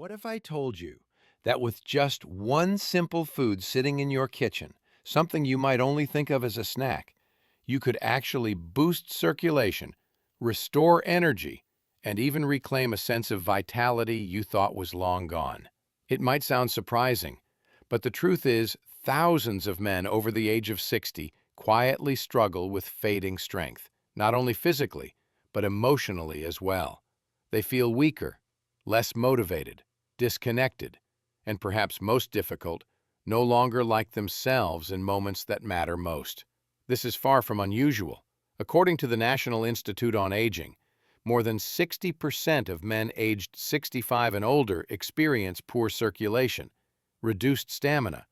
What if I told you that with just one simple food sitting in your kitchen, something you might only think of as a snack, you could actually boost circulation, restore energy, and even reclaim a sense of vitality you thought was long gone? It might sound surprising, but the truth is, thousands of men over the age of 60 quietly struggle with fading strength, not only physically, but emotionally as well. They feel weaker, less motivated, disconnected, and perhaps most difficult, no longer like themselves in moments that matter most. This is far from unusual. According to the National Institute on Aging, more than 60% of men aged 65 and older experience poor circulation, reduced stamina,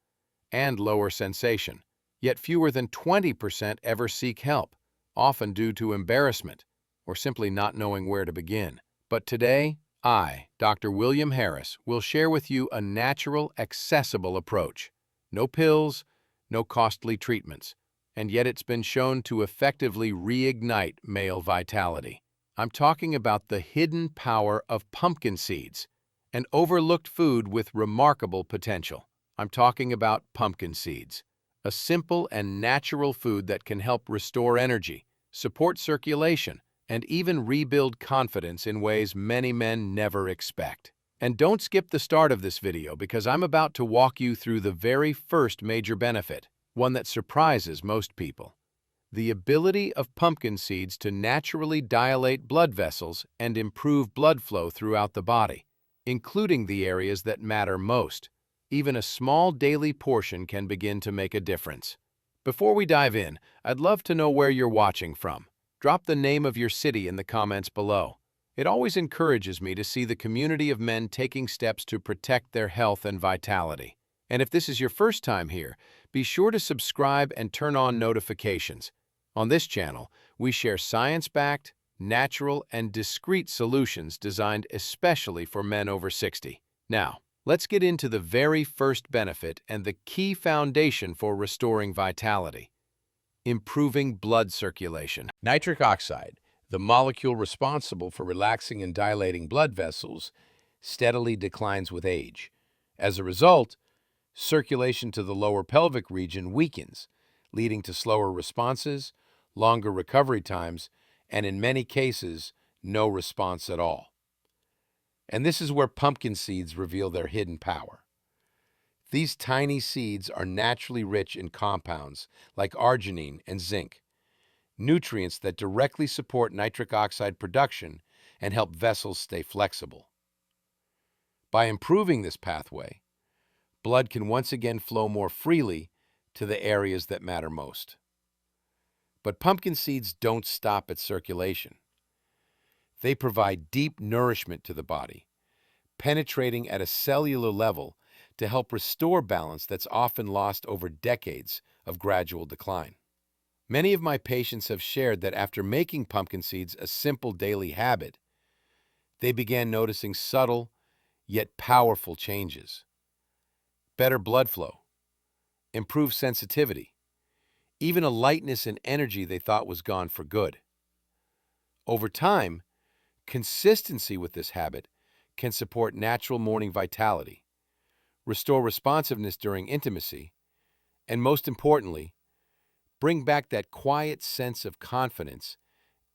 and lower sensation. Yet fewer than 20% ever seek help, often due to embarrassment or simply not knowing where to begin. But today, I, Dr. William Harris, will share with you a natural, accessible approach. No pills, no costly treatments, and yet it's been shown to effectively reignite male vitality. I'm talking about the hidden power of pumpkin seeds, an overlooked food with remarkable potential. I'm talking about pumpkin seeds, a simple and natural food that can help restore energy, support circulation, and even rebuild confidence in ways many men never expect. And don't skip the start of this video because I'm about to walk you through the very first major benefit, one that surprises most people: the ability of pumpkin seeds to naturally dilate blood vessels and improve blood flow throughout the body, including the areas that matter most. Even a small daily portion can begin to make a difference. Before we dive in, I'd love to know where you're watching from. Drop the name of your city in the comments below. It always encourages me to see the community of men taking steps to protect their health and vitality. And if this is your first time here, be sure to subscribe and turn on notifications. On this channel, we share science-backed, natural, and discreet solutions designed especially for men over 60. Now, let's get into the very first benefit and the key foundation for restoring vitality: improving blood circulation. Nitric oxide, the molecule responsible for relaxing and dilating blood vessels, steadily declines with age. As a result, circulation to the lower pelvic region weakens, leading to slower responses, longer recovery times, and in many cases, no response at all. And this is where pumpkin seeds reveal their hidden power. These tiny seeds are naturally rich in compounds like arginine and zinc, nutrients that directly support nitric oxide production and help vessels stay flexible. By improving this pathway, blood can once again flow more freely to the areas that matter most. But pumpkin seeds don't stop at circulation. They provide deep nourishment to the body, penetrating at a cellular level to help restore balance that's often lost over decades of gradual decline. Many of my patients have shared that after making pumpkin seeds a simple daily habit, they began noticing subtle yet powerful changes: better blood flow, improved sensitivity, even a lightness and energy they thought was gone for good. Over time, consistency with this habit can support natural morning vitality, restore responsiveness during intimacy, and most importantly, bring back that quiet sense of confidence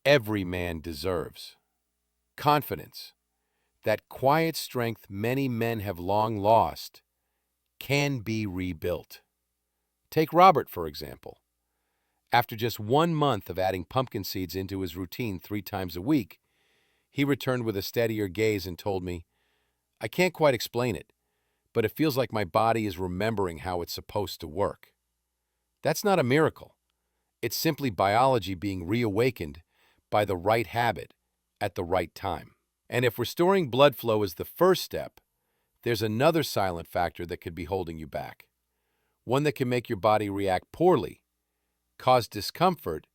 every man deserves. Confidence, that quiet strength many men have long lost, can be rebuilt. Take Robert, for example. After just 1 month of adding pumpkin seeds into his routine 3 times a week, he returned with a steadier gaze and told me, "I can't quite explain it, but it feels like my body is remembering how it's supposed to work." That's not a miracle. It's simply biology being reawakened by the right habit at the right time. And if restoring blood flow is the first step, there's another silent factor that could be holding you back. One that can make your body react poorly, cause discomfort,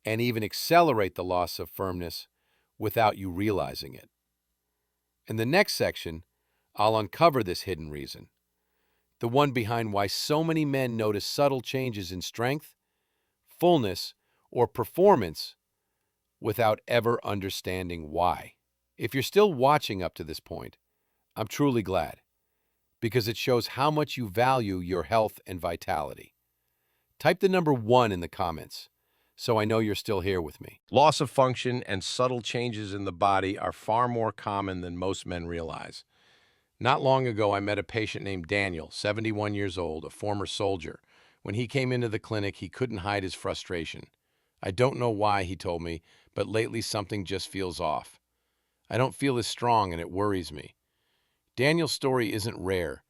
and even accelerate the loss of firmness without you realizing it. In the next section, I'll uncover this hidden reason, the one behind why so many men notice subtle changes in strength, fullness, or performance without ever understanding why. If you're still watching up to this point, I'm truly glad, because it shows how much you value your health and vitality. Type the number 1 in the comments so I know you're still here with me. Loss of function and subtle changes in the body are far more common than most men realize. Not long ago, I met a patient named Daniel, 71 years old, a former soldier. When he came into the clinic, he couldn't hide his frustration. I don't know why, he told me, but lately something just feels off. I don't feel as strong and it worries me. Daniel's story isn't rare.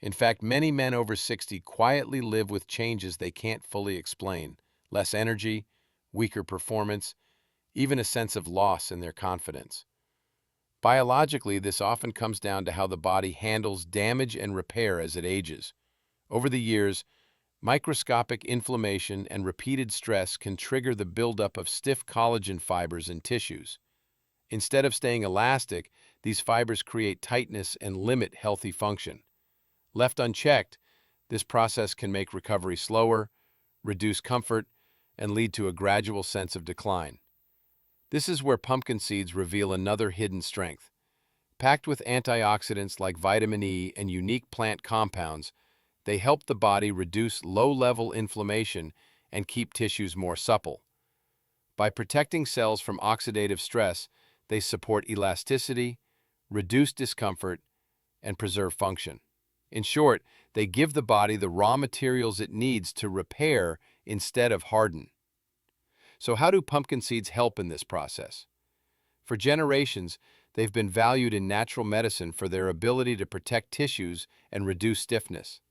In fact, many men over 60 quietly live with changes they can't fully explain: less energy, weaker performance, even a sense of loss in their confidence. Biologically, this often comes down to how the body handles damage and repair as it ages. Over the years, microscopic inflammation and repeated stress can trigger the buildup of stiff collagen fibers in tissues. Instead of staying elastic, these fibers create tightness and limit healthy function. Left unchecked, this process can make recovery slower, reduce comfort, and lead to a gradual sense of decline. This is where pumpkin seeds reveal another hidden strength. Packed with antioxidants like vitamin E and unique plant compounds, they help the body reduce low-level inflammation and keep tissues more supple. By protecting cells from oxidative stress, they support elasticity, reduce discomfort, and preserve function. In short, they give the body the raw materials it needs to repair instead of harden. So how do pumpkin seeds help in this process? For generations, they've been valued in natural medicine for their ability to protect tissues and reduce stiffness.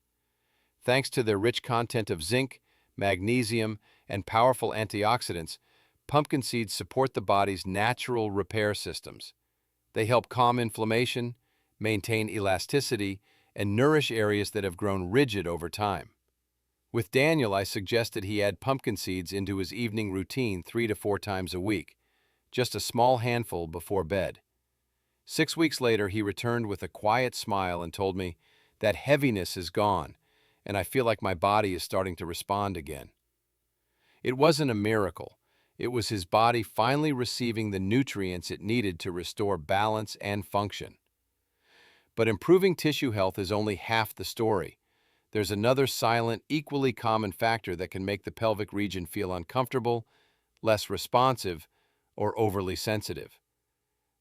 Thanks to their rich content of zinc, magnesium, and powerful antioxidants, pumpkin seeds support the body's natural repair systems. They help calm inflammation, maintain elasticity, and nourish areas that have grown rigid over time. With Daniel, I suggested he add pumpkin seeds into his evening routine 3 to 4 times a week, just a small handful before bed. 6 weeks later, he returned with a quiet smile and told me that heaviness is gone, and I feel like my body is starting to respond again. It wasn't a miracle. It was his body finally receiving the nutrients it needed to restore balance and function. But improving tissue health is only half the story. There's another silent, equally common factor that can make the pelvic region feel uncomfortable, less responsive, or overly sensitive.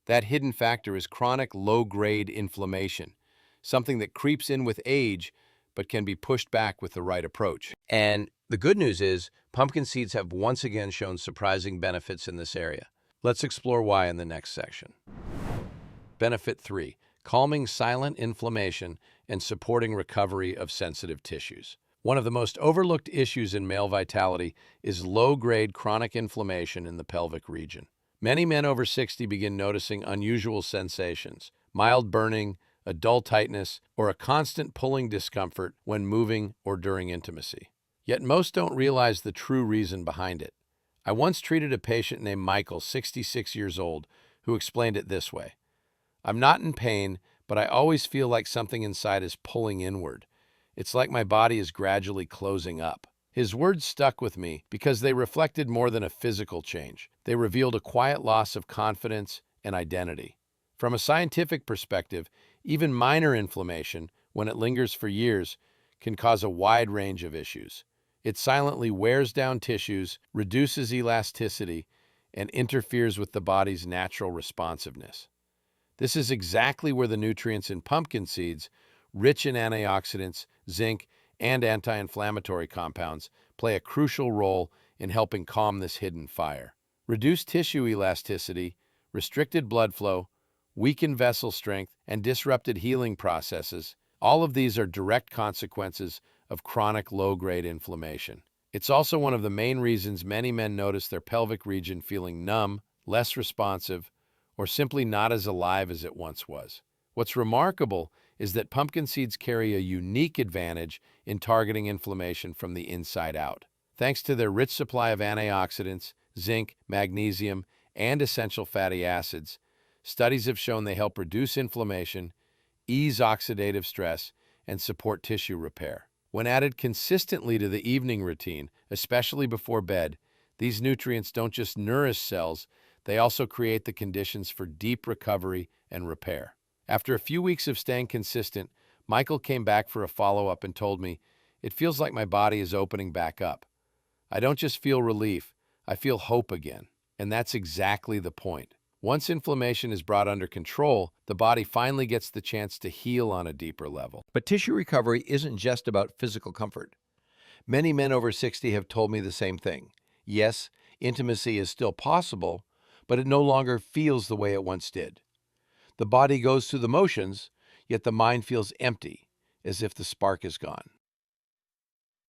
That hidden factor is chronic low-grade inflammation, something that creeps in with age but can be pushed back with the right approach. And the good news is, pumpkin seeds have once again shown surprising benefits in this area. Let's explore why in the next section. Benefit 3. Calming silent inflammation and supporting recovery of sensitive tissues. One of the most overlooked issues in male vitality is low-grade chronic inflammation in the pelvic region. Many men over 60 begin noticing unusual sensations: mild burning, a dull tightness, or a constant pulling discomfort when moving or during intimacy. Yet most don't realize the true reason behind it. I once treated a patient named Michael, 66 years old, who explained it this way: "I'm not in pain, but I always feel like something inside is pulling inward. It's like my body is gradually closing up." His words stuck with me because they reflected more than a physical change. They revealed a quiet loss of confidence and identity. From a scientific perspective, even minor inflammation, when it lingers for years, can cause a wide range of issues. It silently wears down tissues, reduces elasticity, and interferes with the body's natural responsiveness. This is exactly where the nutrients in pumpkin seeds, rich in antioxidants, zinc, and anti-inflammatory compounds, play a crucial role in helping calm this hidden fire. Reduced tissue elasticity, restricted blood flow, weakened vessel strength, and disrupted healing processes, all of these are direct consequences of chronic low-grade inflammation. It's also one of the main reasons many men notice their pelvic region feeling numb, less responsive, or simply not as alive as it once was. What's remarkable is that pumpkin seeds carry a unique advantage in targeting inflammation from the inside out. Thanks to their rich supply of antioxidants, zinc, magnesium, and essential fatty acids, studies have shown they help reduce inflammation, ease oxidative stress, and support tissue repair. When added consistently to the evening routine, especially before bed, these nutrients don't just nourish cells, they also create the conditions for deep recovery and repair. After a few weeks of staying consistent, Michael came back for a follow-up and told me, "It feels like my body is opening back up. I don't just feel relief, I feel hope again." And that's exactly the point. Once inflammation is brought under control, the body finally gets the chance to heal on a deeper level. But tissue recovery isn't just about physical comfort. Many men over 60 have told me the same thing. Yes, intimacy is still possible, but it no longer feels the way it once did. The body goes through the motions, yet the mind feels empty, as if the spark is gone.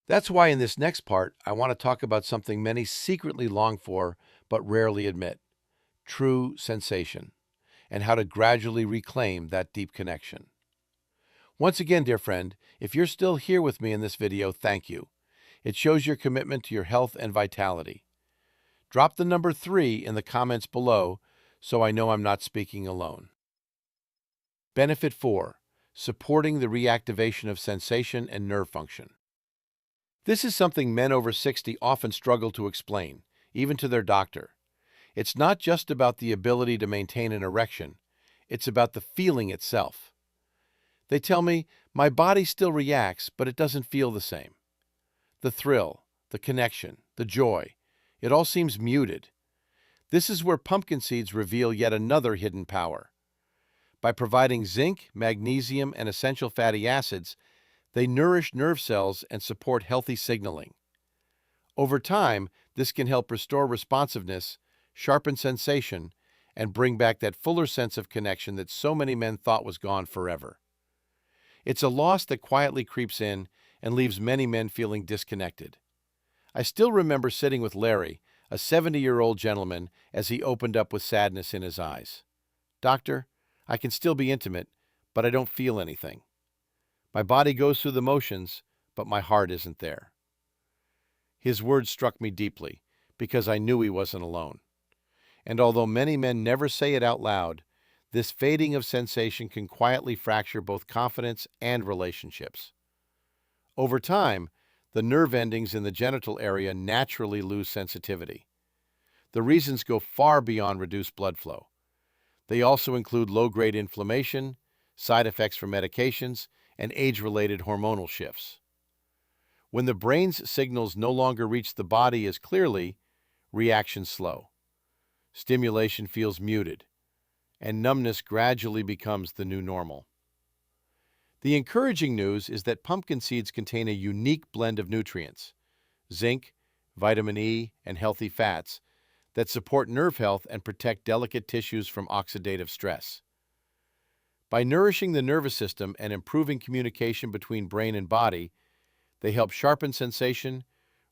That's why in this next part, I want to talk about something many secretly long for but rarely admit: true sensation, and how to gradually reclaim that deep connection. Once again, dear friend, if you're still here with me in this video, thank you. It shows your commitment to your health and vitality. Drop the number 3 in the comments below so I know I'm not speaking alone. Benefit 4: supporting the reactivation of sensation and nerve function. This is something men over 60 often struggle to explain, even to their doctor. It's not just about the ability to maintain an erection, it's about the feeling itself. They tell me, "My body still reacts, but it doesn't feel the same." The thrill, the connection, the joy, it all seems muted. This is where pumpkin seeds reveal yet another hidden power. By providing zinc, magnesium, and essential fatty acids, they nourish nerve cells and support healthy signaling. Over time, this can help restore responsiveness, sharpen sensation, and bring back that fuller sense of connection that so many men thought was gone forever. It's a loss that quietly creeps in and leaves many men feeling disconnected. I still remember sitting with Larry, a 70-year-old gentleman, as he opened up with sadness in his eyes. "Doctor, I can still be intimate, but I don't feel anything. My body goes through the motions, but my heart isn't there." His words struck me deeply, because I knew he wasn't alone. And although many men never say it out loud, this fading of sensation can quietly fracture both confidence and relationships. Over time, the nerve endings in the genital area naturally lose sensitivity. The reasons go far beyond reduced blood flow. They also include low-grade inflammation, side effects from medications, and age-related hormonal shifts. When the brain's signals no longer reach the body as clearly, reactions slow. Stimulation feels muted, and numbness gradually becomes the new normal. The encouraging news is that pumpkin seeds contain a unique blend of nutrients, zinc, vitamin E, and healthy fats, that support nerve health and protect delicate tissues from oxidative stress. By nourishing the nervous system and improving communication between brain and body, they help sharpen sensation,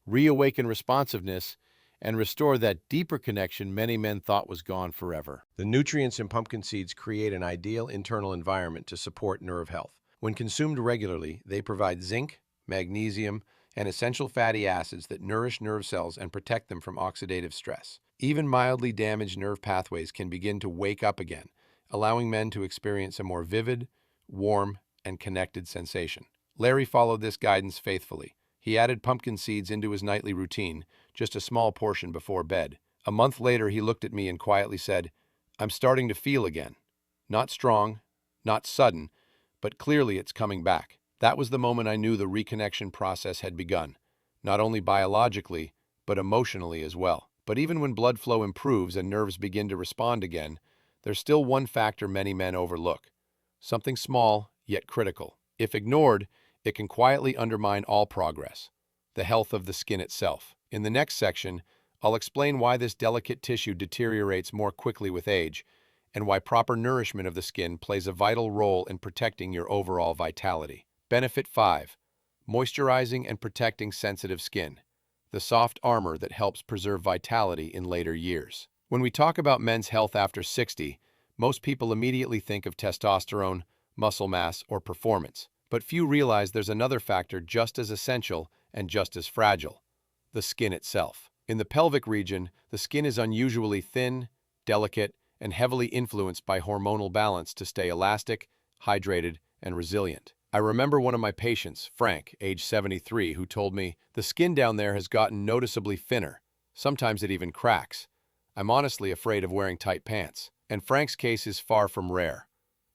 reawaken responsiveness, and restore that deeper connection many men thought was gone forever. The nutrients in pumpkin seeds create an ideal internal environment to support nerve health. When consumed regularly, they provide zinc, magnesium, and essential fatty acids that nourish nerve cells and protect them from oxidative stress. Even mildly damaged nerve pathways can begin to wake up again, allowing men to experience a more vivid, warm, and connected sensation. Larry followed this guidance faithfully. He added pumpkin seeds into his nightly routine, just a small portion before bed. A month later, he looked at me and quietly said, "I'm starting to feel again. Not strong, not sudden, but clearly it's coming back." That was the moment I knew the reconnection process had begun, not only biologically, but emotionally as well. But even when blood flow improves and nerves begin to respond again, there's still one factor many men overlook. Something small, yet critical. If ignored, it can quietly undermine all progress: the health of the skin itself. In the next section, I'll explain why this delicate tissue deteriorates more quickly with age, and why proper nourishment of the skin plays a vital role in protecting your overall vitality. Benefit 5: moisturizing and protecting sensitive skin, the soft armor that helps preserve vitality in later years. When we talk about men's health after 60, most people immediately think of testosterone, muscle mass, or performance. But few realize there's another factor just as essential and just as fragile: the skin itself. In the pelvic region, the skin is unusually thin, delicate, and heavily influenced by hormonal balance to stay elastic, hydrated, and resilient. I remember one of my patients, Frank, age 73, who told me, "The skin down there has gotten noticeably thinner. Sometimes it even cracks. I'm honestly afraid of wearing tight pants." And Frank's case is far from rare.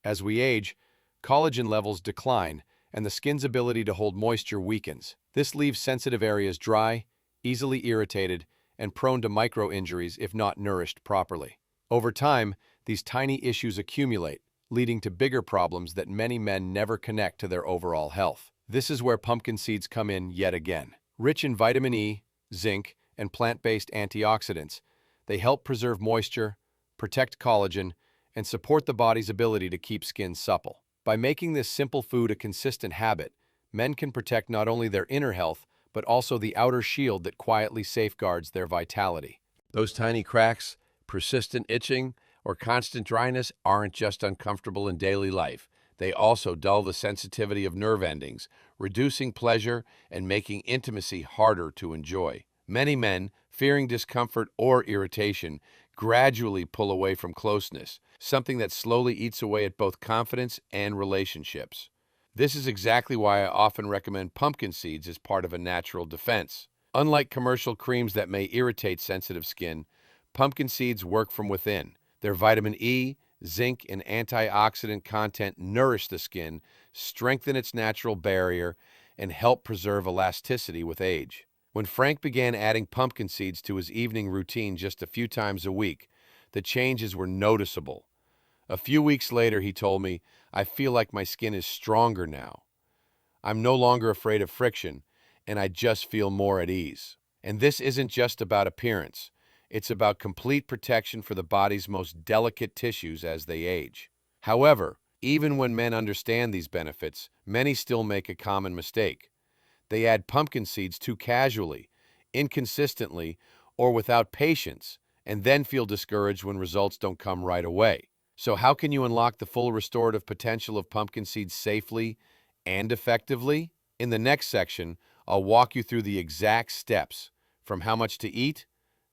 As we age, collagen levels decline, and the skin's ability to hold moisture weakens. This leaves sensitive areas dry, easily irritated, and prone to micro-injuries if not nourished properly. Over time, these tiny issues accumulate, leading to bigger problems that many men never connect to their overall health. This is where pumpkin seeds come in yet again. Rich in vitamin E, zinc, and plant-based antioxidants, they help preserve moisture, protect collagen, and support the body's ability to keep skin supple. By making this simple food a consistent habit, men can protect not only their inner health, but also the outer shield that quietly safeguards their vitality. Those tiny cracks, persistent itching, or constant dryness aren't just uncomfortable in daily life. They also dull the sensitivity of nerve endings, reducing pleasure and making intimacy harder to enjoy. Many men, fearing discomfort or irritation, gradually pull away from closeness, something that slowly eats away at both confidence and relationships. This is exactly why I often recommend pumpkin seeds as part of a natural defense. Unlike commercial creams that may irritate sensitive skin, pumpkin seeds work from within. Their vitamin E, zinc, and antioxidant content nourish the skin, strengthen its natural barrier, and help preserve elasticity with age. When Frank began adding pumpkin seeds to his evening routine just a few times a week, the changes were noticeable. A few weeks later, he told me, "I feel like my skin is stronger now. I'm no longer afraid of friction, and I just feel more at ease." And this isn't just about appearance. It's about complete protection for the body's most delicate tissues as they age. However, even when men understand these benefits, many still make a common mistake. They add pumpkin seeds too casually, inconsistently, or without patience, and then feel discouraged when results don't come right away. So how can you unlock the full restorative potential of pumpkin seeds safely and effectively? In the next section, I'll walk you through the exact steps, from how much to eat,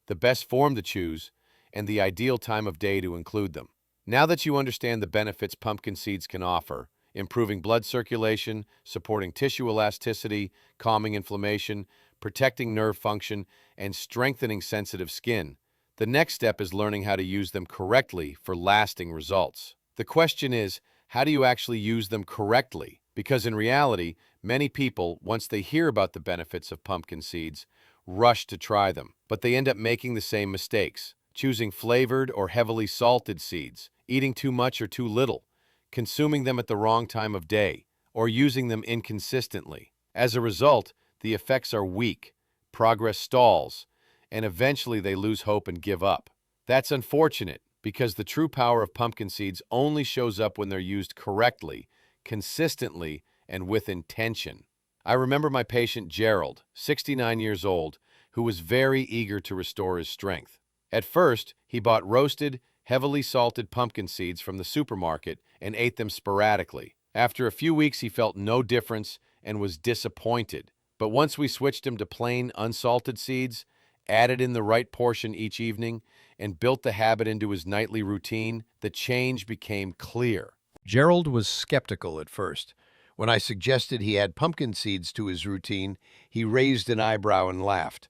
the best form to choose, and the ideal time of day to include them. Now that you understand the benefits pumpkin seeds can offer, improving blood circulation, supporting tissue elasticity, calming inflammation, protecting nerve function, and strengthening sensitive skin, the next step is learning how to use them correctly for lasting results. The question is, how do you actually use them correctly? Because in reality, many people, once they hear about the benefits of pumpkin seeds, rush to try them, but they end up making the same mistakes, choosing flavored or heavily salted seeds, eating too much or too little, consuming them at the wrong time of day, or using them inconsistently. As a result, the effects are weak, progress stalls, and eventually they lose hope and give up. That's unfortunate, because the true power of pumpkin seeds only shows up when they're used correctly, consistently, and with intention. I remember my patient Gerald, 69 years old, who was very eager to restore his strength. At first, he bought roasted, heavily salted pumpkin seeds from the supermarket and ate them sporadically. After a few weeks, he felt no difference and was disappointed. But once we switched him to plain, unsalted seeds, added in the right portion each evening, and built the habit into his nightly routine, the change became clear. Gerald was skeptical at first. When I suggested he add pumpkin seeds to his routine, he raised an eyebrow and laughed.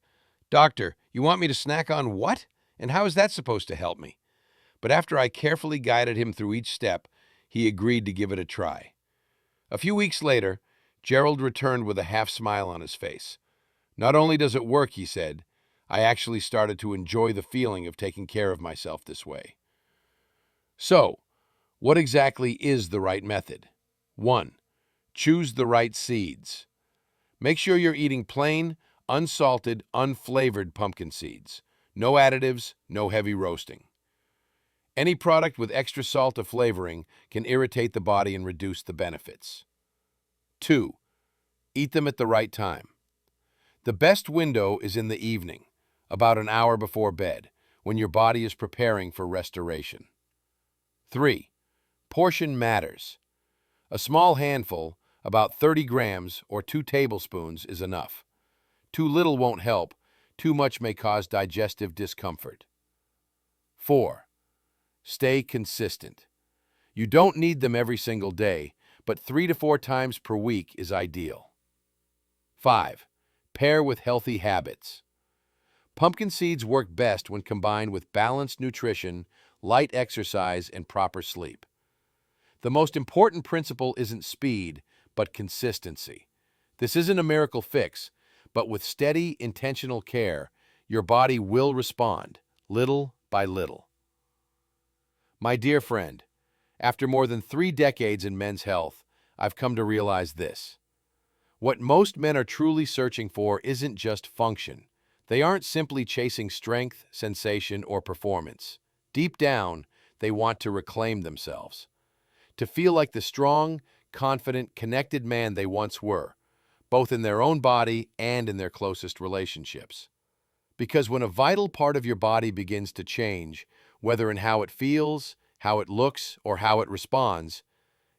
"Doctor, you want me to snack on what? And how is that supposed to help me?" But after I carefully guided him through each step, he agreed to give it a try. A few weeks later, Gerald returned with a half smile on his face. "Not only does it work," he said, "I actually started to enjoy the feeling of taking care of myself this way." So, what exactly is the right method? 1. Choose the right seeds. Make sure you're eating plain, unsalted, unflavored pumpkin seeds. No additives, no heavy roasting. Any product with extra salt or flavoring can irritate the body and reduce the benefits. 2. Eat them at the right time. The best window is in the evening, about an hour before bed, when your body is preparing for restoration. 3. Portion matters. A small handful, about 30 grams or 2 tablespoons, is enough. Too little won't help. Too much may cause digestive discomfort. 4. Stay consistent. You don't need them every single day, but 3 to 4 times per week is ideal. 5. Pair with healthy habits. Pumpkin seeds work best when combined with balanced nutrition, light exercise, and proper sleep. The most important principle isn't speed, but consistency. This isn't a miracle fix, but with steady, intentional care, your body will respond, little by little. My dear friend, after more than 3 decades in men's health, I've come to realize this. What most men are truly searching for isn't just function. They aren't simply chasing strength, sensation, or performance. Deep down, they want to reclaim themselves. To feel like the strong, confident, connected man they once were, both in their own body and in their closest relationships. Because when a vital part of your body begins to change, whether in how it feels, how it looks, or how it responds,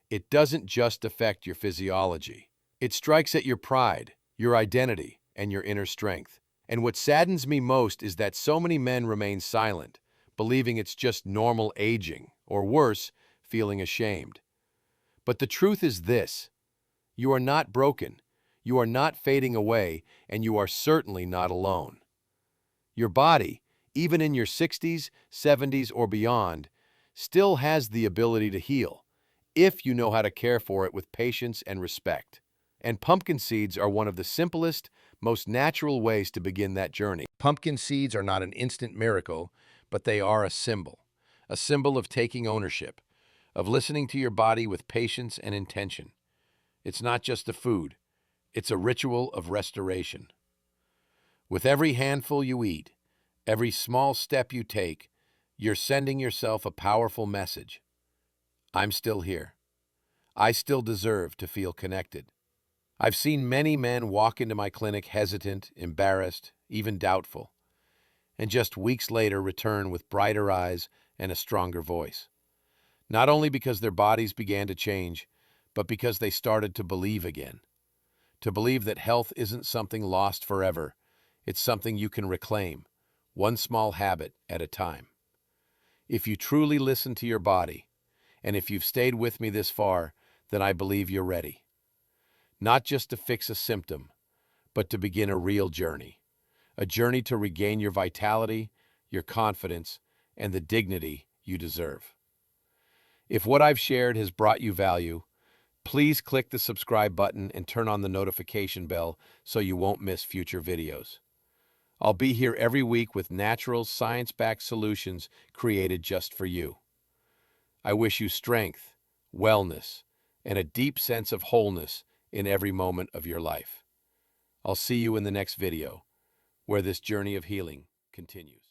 it doesn't just affect your physiology. It strikes at your pride, your identity, and your inner strength. And what saddens me most is that so many men remain silent, believing it's just normal aging, or worse, feeling ashamed. But the truth is this: you are not broken, you are not fading away, and you are certainly not alone. Your body, even in your 60s, 70s, or beyond, still has the ability to heal, if you know how to care for it with patience and respect. And pumpkin seeds are one of the simplest, most natural ways to begin that journey. Pumpkin seeds are not an instant miracle, but they are a symbol of taking ownership, of listening to your body with patience and intention. It's not just a food, it's a ritual of restoration. With every handful you eat, every small step you take, you're sending yourself a powerful message. I'm still here. I still deserve to feel connected. I've seen many men walk into my clinic hesitant, embarrassed, even doubtful, and just weeks later return with brighter eyes and a stronger voice. Not only because their bodies began to change, but because they started to believe again. To believe that health isn't something lost forever, it's something you can reclaim, one small habit at a time. If you truly listen to your body, and if you've stayed with me this far, then I believe you're ready. Not just to fix a symptom, but to begin a real journey. A journey to regain your vitality, your confidence, and the dignity you deserve. If what I've shared has brought you value, please click the subscribe button and turn on the notification bell so you won't miss future videos. I'll be here every week with natural, science-backed solutions created just for you. I wish you strength, wellness, and a deep sense of wholeness in every moment of your life. I'll see you in the next video, where this journey of healing continues.